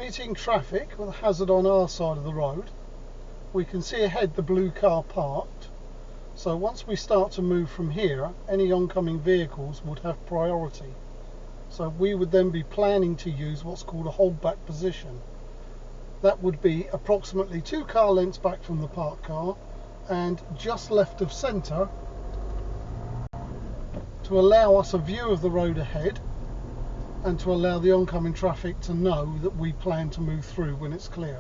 Meeting traffic with a hazard on our side of the road. We can see ahead the blue car parked. So once we start to move from here, any oncoming vehicles would have priority. So we would then be planning to use what's called a holdback position. That would be approximately 2 car lengths back from the parked car and just left of centre to allow us a view of the road ahead and to allow the oncoming traffic to know that we plan to move through when it's clear.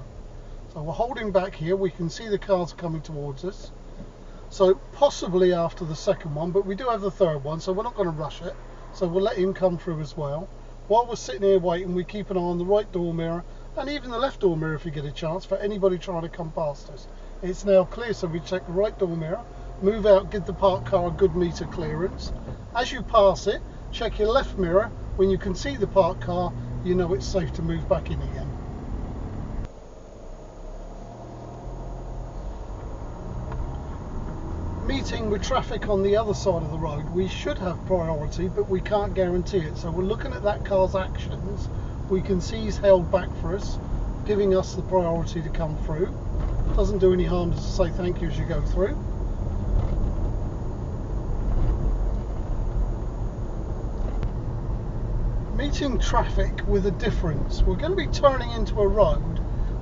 So we're holding back here, we can see the cars coming towards us. So possibly after the second one, but we do have the third one, so we're not going to rush it. So we'll let him come through as well. While we're sitting here waiting, we keep an eye on the right door mirror and even the left door mirror if you get a chance for anybody trying to come past us. It's now clear, so we check the right door mirror, move out, give the parked car a good meter clearance. As you pass it, check your left mirror. When you can see the parked car, you know it's safe to move back in again. Meeting with traffic on the other side of the road, we should have priority, but we can't guarantee it. So we're looking at that car's actions. We can see he's held back for us, giving us the priority to come through. Doesn't do any harm to say thank you as you go through. Meeting traffic with a difference. We're going to be turning into a road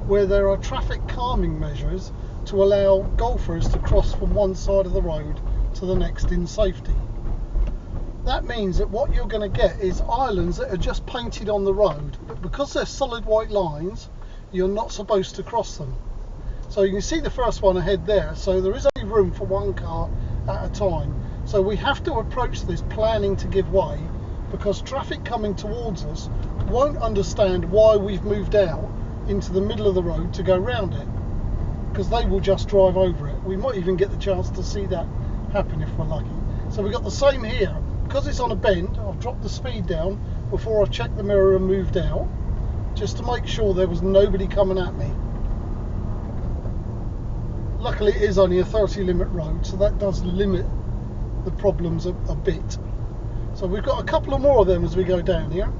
where there are traffic calming measures to allow golfers to cross from one side of the road to the next in safety. That means that what you're going to get is islands that are just painted on the road, but because they're solid white lines, you're not supposed to cross them. So you can see the first one ahead there, so there is only room for one car at a time. So we have to approach this planning to give way, because traffic coming towards us won't understand why we've moved out into the middle of the road to go round it, because they will just drive over it. We might even get the chance to see that happen if we're lucky. So we've got the same here. Because it's on a bend, I've dropped the speed down before I checked the mirror and moved out, just to make sure there was nobody coming at me. Luckily it is only a 30 limit road, so that does limit the problems a bit. So we've got a couple of more of them as we go down here.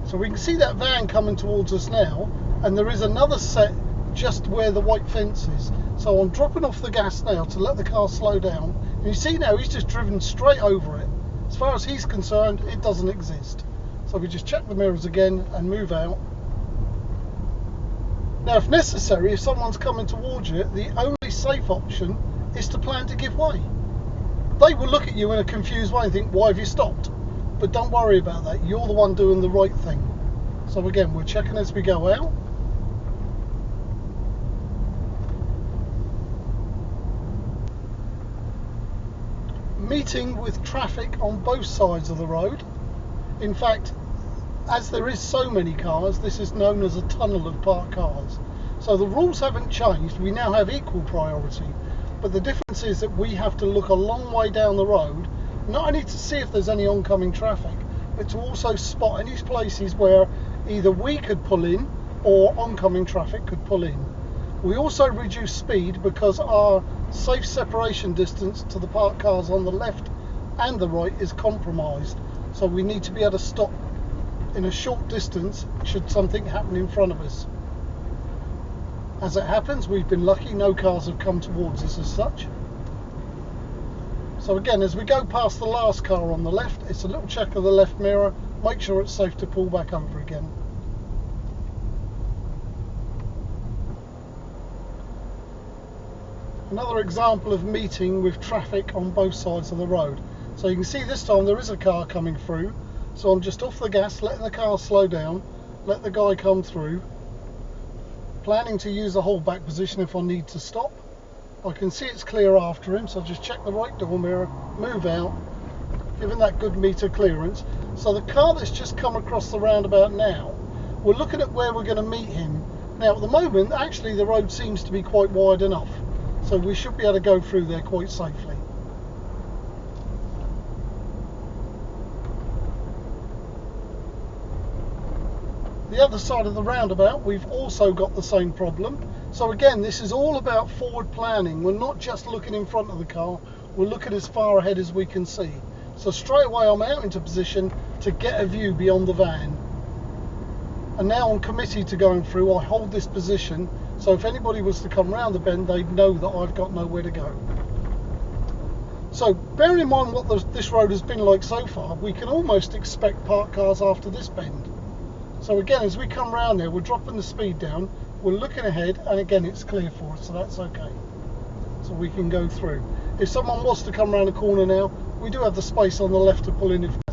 So we can see that van coming towards us now, and there is another set just where the white fence is. So I'm dropping off the gas now to let the car slow down. And you see now he's just driven straight over it. As far as he's concerned, it doesn't exist. So we just check the mirrors again and move out. Now if necessary, if someone's coming towards you, the only safe option is to plan to give way. They will look at you in a confused way and think, why have you stopped? But don't worry about that, you're the one doing the right thing. So again, we're checking as we go out. Meeting with traffic on both sides of the road. In fact, as there is so many cars, this is known as a tunnel of parked cars. So the rules haven't changed, we now have equal priority. But the difference is that we have to look a long way down the road, not only to see if there's any oncoming traffic, but to also spot any places where either we could pull in or oncoming traffic could pull in. We also reduce speed because our safe separation distance to the parked cars on the left and the right is compromised. So we need to be able to stop in a short distance should something happen in front of us. As it happens, we've been lucky, no cars have come towards us as such. So again, as we go past the last car on the left, it's a little check of the left mirror, make sure it's safe to pull back over again. Another example of meeting with traffic on both sides of the road. So you can see this time there is a car coming through, so I'm just off the gas, letting the car slow down, let the guy come through. Planning to use the holdback position if I need to stop. I can see it's clear after him, so I'll just check the right door mirror, move out, giving that good meter clearance. So the car that's just come across the roundabout now, we're looking at where we're going to meet him. Now at the moment, actually the road seems to be quite wide enough, so we should be able to go through there quite safely. The other side of the roundabout, we've also got the same problem. So again, this is all about forward planning. We're not just looking in front of the car, we're looking as far ahead as we can see. So straight away I'm out into position to get a view beyond the van. And now I'm committed to going through. I hold this position, so if anybody was to come round the bend, they'd know that I've got nowhere to go. So bearing in mind what this road has been like so far, we can almost expect parked cars after this bend. So again, as we come round there, we're dropping the speed down, we're looking ahead, and again it's clear for us, so that's okay. So we can go through. If someone was to come around the corner now, we do have the space on the left to pull in if